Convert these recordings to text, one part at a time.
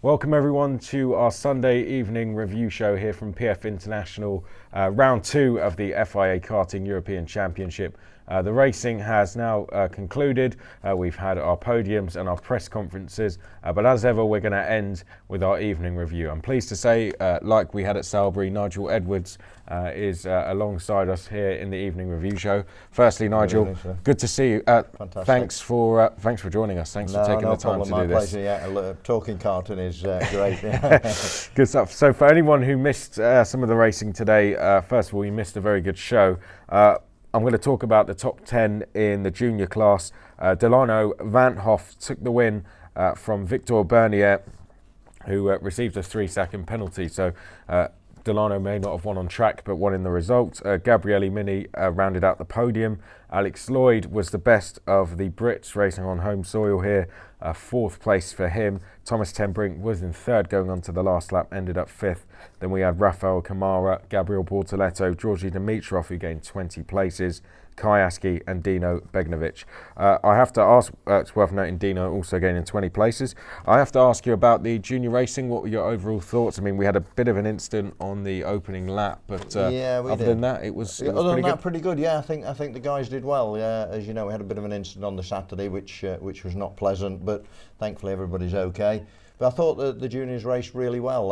Welcome everyone to our Sunday evening review show here from PF International, round 2 of the FIA Karting European Championship. The racing has now concluded. We've had our podiums and our press conferences, but as ever we're going to end with our evening review. I'm pleased to say, like we had at Salisbury, Nigel Edwards is alongside us here in the evening review show. Firstly, Nigel, good to see you. Fantastic. Thanks for joining us. Thanks for taking the time to do this. Pleasure. Yeah, talking karting is great. Good stuff. So for anyone who missed some of the racing today, first of all, you missed a very good show. I'm going to talk about the top 10 in the junior class. Delano Van Hoff took the win from Victor Bernier, who received a 3-second penalty. So Delano may not have won on track, but won in the result. Gabriele Mini rounded out the podium. Alex Lloyd was the best of the Brits racing on home soil here. 4th place for him. Thomas ten Brink was in 3rd going on to the last lap, ended up 5th. Then we had Rafael Camara, Gabriel Bortoletto, Georgi Dimitrov, who gained 20 places, Kai Aski and Dino Begnovic. I have to ask, it's worth noting Dino also gaining 20 places. I have to ask you about the junior racing. What were your overall thoughts? I mean, we had a bit of an incident on the opening lap, but other than that, it was pretty good. Yeah, I think the guys did well. Yeah, as you know, we had a bit of an incident on the Saturday, which was not pleasant, but thankfully everybody's okay. But I thought that the juniors raced really well,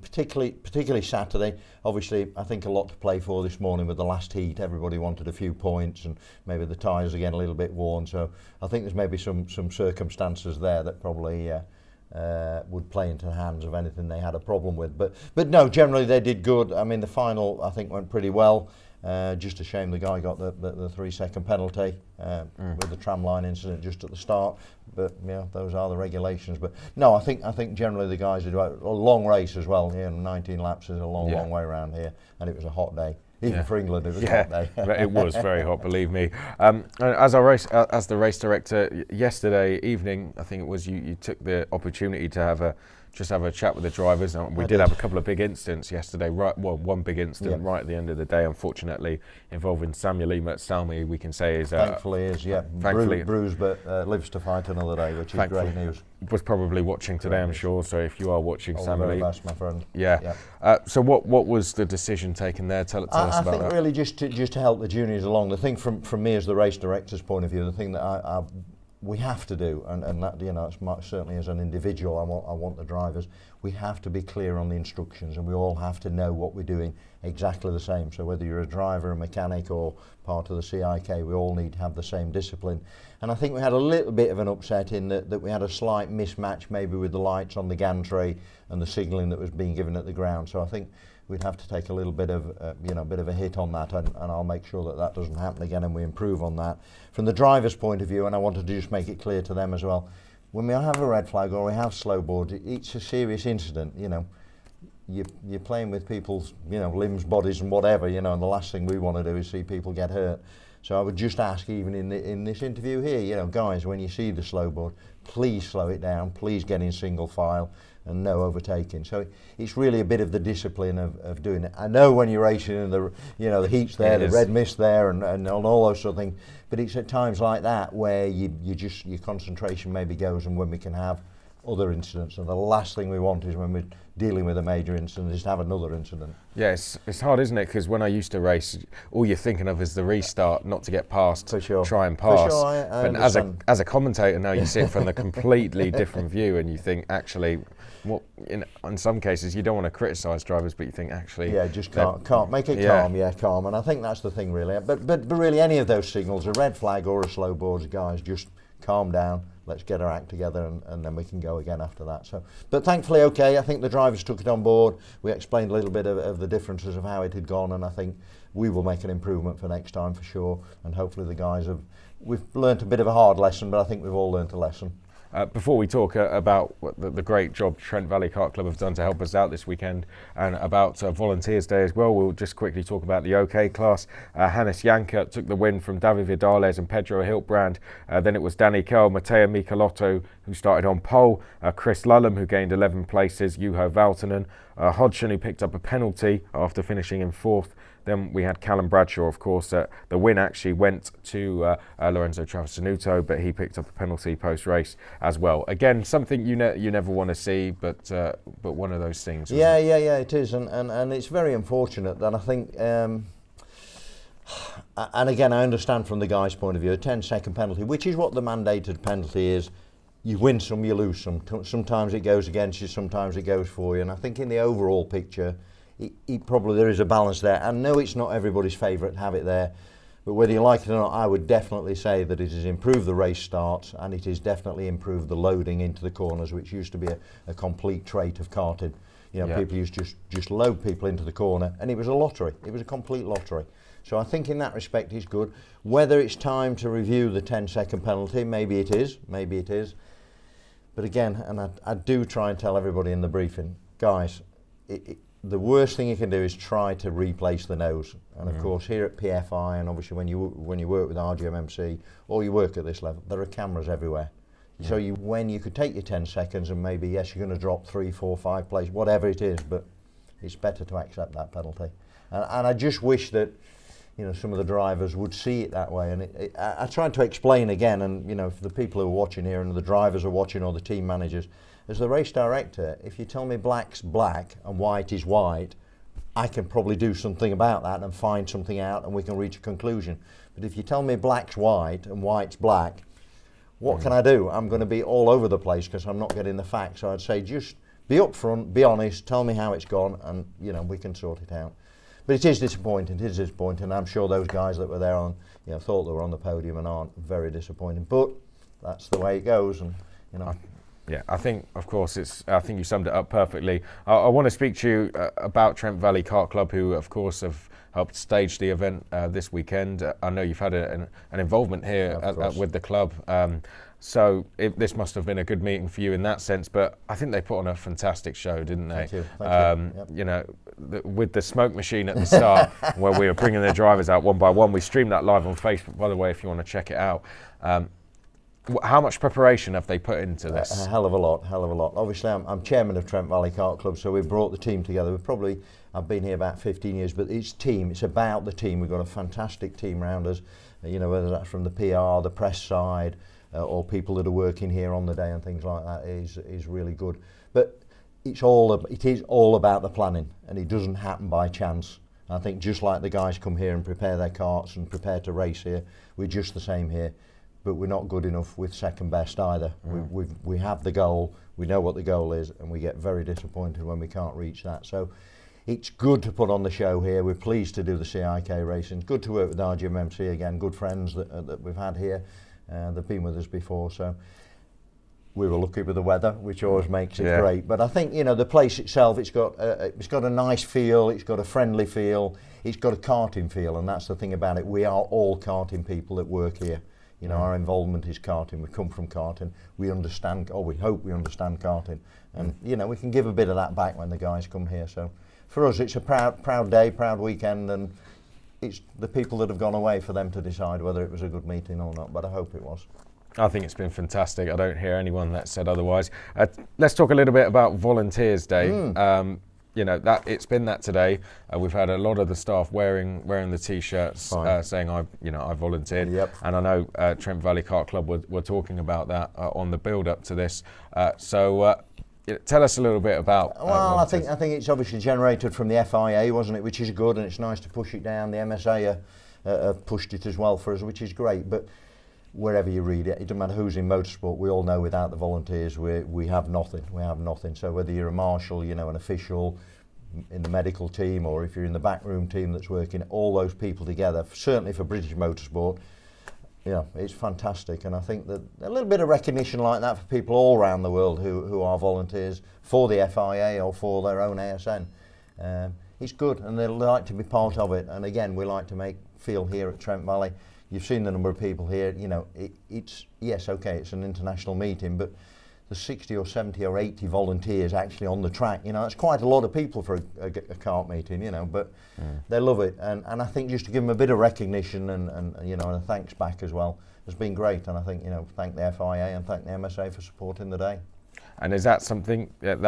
particularly Saturday. Obviously, I think a lot to play for this morning with the last heat. Everybody wanted a few points, and maybe the tyres are getting a little bit worn. So I think there's maybe some circumstances there that probably would play into the hands of anything they had a problem with. But no, generally they did good. I mean, the final I think went pretty well. Just a shame the guy got the 3-second penalty with the tramline incident just at the start. But yeah, those are the regulations. But no, I think generally the guys did well. A long race as well. 19 laps is a long way around here, and it was a hot day. Even for England, it was a hot day. It was very hot, believe me. As the race director yesterday evening, I think it was you took the opportunity to have a chat with the drivers. We did have a couple of big incidents yesterday. One big incident right at the end of the day, unfortunately, involving Samuel Emet Salmi. We can say is thankfully bruised, but lives to fight another day, which is great news. Was probably watching today, I'm sure. So if you are watching, Samuel, best, my friend. So what was the decision taken there? Tell us about that. I think really just to help the juniors along. The thing from me as the race director's point of view, the thing that we have to do, and that, it's certainly as an individual, I want the drivers, we have to be clear on the instructions, and we all have to know what we're doing exactly the same. So whether you're a driver, a mechanic, or part of the CIK, we all need to have the same discipline. And I think we had a little bit of an upset in that we had a slight mismatch maybe with the lights on the gantry and the signalling that was being given at the ground. So I think we'd have to take a little bit of a hit on that, and I'll make sure that doesn't happen again, and we improve on that. From the driver's point of view, and I wanted to just make it clear to them as well, when we have a red flag or we have slow boards, it's a serious incident. You're playing with people's limbs, bodies, and whatever. And the last thing we want to do is see people get hurt. So I would just ask, even in this interview here, guys, when you see the slow board, please slow it down. Please get in single file and no overtaking. So it's really a bit of the discipline of doing it. I know when you're racing and the heat's there, the red mist there, and all those sort of things. But it's at times like that where your concentration maybe goes, and when we can have other incidents. And the last thing we want is when we're dealing with a major incident is to have another incident. Yeah, it's hard, isn't it? Because when I used to race, all you're thinking of is the restart, not to get past, for sure. Try and pass. For sure, I but as a commentator now, you see it from a completely different view, and you think, actually, in some cases you don't want to criticise drivers, but you think actually, just can't make it calm. And I think that's the thing really. But really, any of those signals, a red flag or a slow board, guys, just calm down. Let's get our act together, and then we can go again after that. So, but thankfully, I think the drivers took it on board. We explained a little bit of the differences of how it had gone, and I think we will make an improvement for next time for sure. And hopefully the guys we've learnt a bit of a hard lesson, but I think we've all learnt a lesson. Before we talk about the great job Trent Valley Kart Club have done to help us out this weekend, and about Volunteers Day as well, we'll just quickly talk about the OK class. Hannes Janker took the win from David Vidales and Pedro Hiltbrand. Then it was Danny Kerr, Matteo Michelotto, who started on pole, Chris Lullum, who gained 11 places, Juho Valtonen, Hodgson, who picked up a penalty after finishing in 4th, Then we had Callum Bradshaw, of course. The win actually went to Lorenzo Travasanuto, but he picked up a penalty post-race as well. Again, something you never want to see, but one of those things. Yeah, it is, and it's very unfortunate that I think. And again, I understand from the guy's point of view, a 10-second penalty, which is what the mandated penalty is. You win some, you lose some. Sometimes it goes against you, sometimes it goes for you. And I think in the overall picture, probably there is a balance there. I know it's not everybody's favourite to have it there, but whether you like it or not, I would definitely say that it has improved the race starts, and it has definitely improved the loading into the corners, which used to be a complete trait of karting. People used to just load people into the corner, and it was a lottery. It was a complete lottery. So I think in that respect it's good. Whether it's time to review the 10-second penalty, maybe it is. But again, and I do try and tell everybody in the briefing, guys, the worst thing you can do is try to replace the nose. And of course here at PFI, and obviously when you work with RGMMC or you work at this level, there are cameras everywhere. So when you could take your 10 seconds and maybe, yes, you're going to drop 3, 4, 5 places, whatever it is, but it's better to accept that penalty. And I just wish that some of the drivers would see it that way. And I tried to explain again, and for the people who are watching here and the drivers are watching or the team managers, as the race director, if you tell me black's black and white is white, I can probably do something about that and find something out and we can reach a conclusion. But if you tell me black's white and white's black, what can I do? I'm going to be all over the place because I'm not getting the facts. So I'd say just be upfront, be honest, tell me how it's gone, and we can sort it out. But it is disappointing. I'm sure those guys that were there thought they were on the podium and aren't. Very disappointing. But that's the way it goes, and Yeah, I think, of course, I think you summed it up perfectly. I want to speak to you about Trent Valley Kart Club, who, of course, have helped stage the event this weekend. I know you've had an involvement here with the club. So this must have been a good meeting for you in that sense, but I think they put on a fantastic show, didn't they? Thank you. Yep. With the smoke machine at the start, where we were bringing the drivers out one by one. We streamed that live on Facebook, by the way, if you want to check it out. How much preparation have they put into this? A hell of a lot. Obviously, I'm chairman of Trent Valley Kart Club, so we've brought the team together. I've been here about 15 years, but it's about the team. We've got a fantastic team around us, whether that's from the PR, the press side, or people that are working here on the day and things like that is really good. But it is all about the planning, and it doesn't happen by chance. I think just like the guys come here and prepare their karts and prepare to race here, we're just the same here. But we're not good enough with second best either. We have the goal, we know what the goal is, and we get very disappointed when we can't reach that. So it's good to put on the show here. We're pleased to do the CIK racing. Good to work with RGMMC again, good friends that we've had here. They've been with us before, so we were lucky with the weather, which always makes it great. But I think the place itself, it's got a nice feel, it's got a friendly feel, it's got a karting feel, and that's the thing about it. We are all karting people that work here. Our involvement is karting. We come from karting. We understand, or we hope we understand karting, and we can give a bit of that back when the guys come here. So for us, it's a proud day, proud weekend, and it's the people that have gone away for them to decide whether it was a good meeting or not. But I hope it was. I think it's been fantastic. I don't hear anyone that said otherwise. Let's talk a little bit about Volunteers Day. That it's been that today. We've had a lot of the staff wearing the t-shirts saying I volunteered. Yep. And I know Trent Valley Kart Club were talking about that on the build up to this. Tell us a little bit about. Well, I think it's obviously generated from the FIA, wasn't it? Which is good, and it's nice to push it down. The MSA pushed it as well for us, which is great. But wherever you read it, it doesn't matter who's in motorsport. We all know without the volunteers, we have nothing. We have nothing. So whether you're a marshal, an official in the medical team, or if you're in the backroom team that's working, all those people together, certainly for British motorsport, it's fantastic. And I think that a little bit of recognition like that for people all around the world who are volunteers for the FIA or for their own ASN, it's good, and they like to be part of it. And again, we like to feel here at Trent Valley. You've seen the number of people here. It's it's an international meeting, but there's 60 or 70 or 80 volunteers actually on the track. That's quite a lot of people for a kart meeting. But they love it, and I think just to give them a bit of recognition and a thanks back as well has been great. And I think thank the FIA and thank the MSA for supporting the day. And is that something that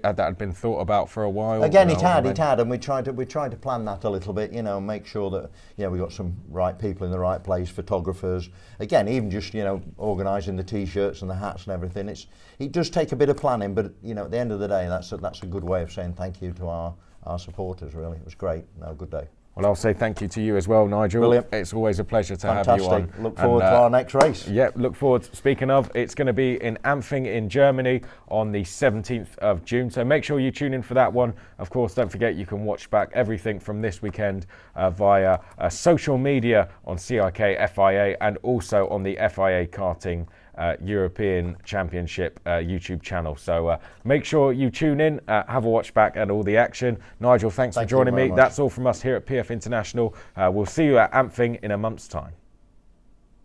had been thought about for a while? Again, it had, and we tried to plan that a little bit, make sure that we got some right people in the right place, photographers. Again, even just organising the T-shirts and the hats and everything. It does take a bit of planning, but at the end of the day, that's a good way of saying thank you to our supporters. Really, it was great. No, good day. Well, I'll say thank you to you as well, Nigel. Brilliant. It's always a pleasure to have you on. Look forward to our next race. Yeah, look forward. Speaking of, it's going to be in Ampfing in Germany on the 17th of June. So make sure you tune in for that one. Of course, don't forget you can watch back everything from this weekend via social media on CIK FIA and also on the FIA Karting European Championship YouTube channel. So make sure you tune in, have a watch back and all the action. Nigel, thanks for joining me. That's all from us here at PF International. We'll see you at Ampfing in a month's time.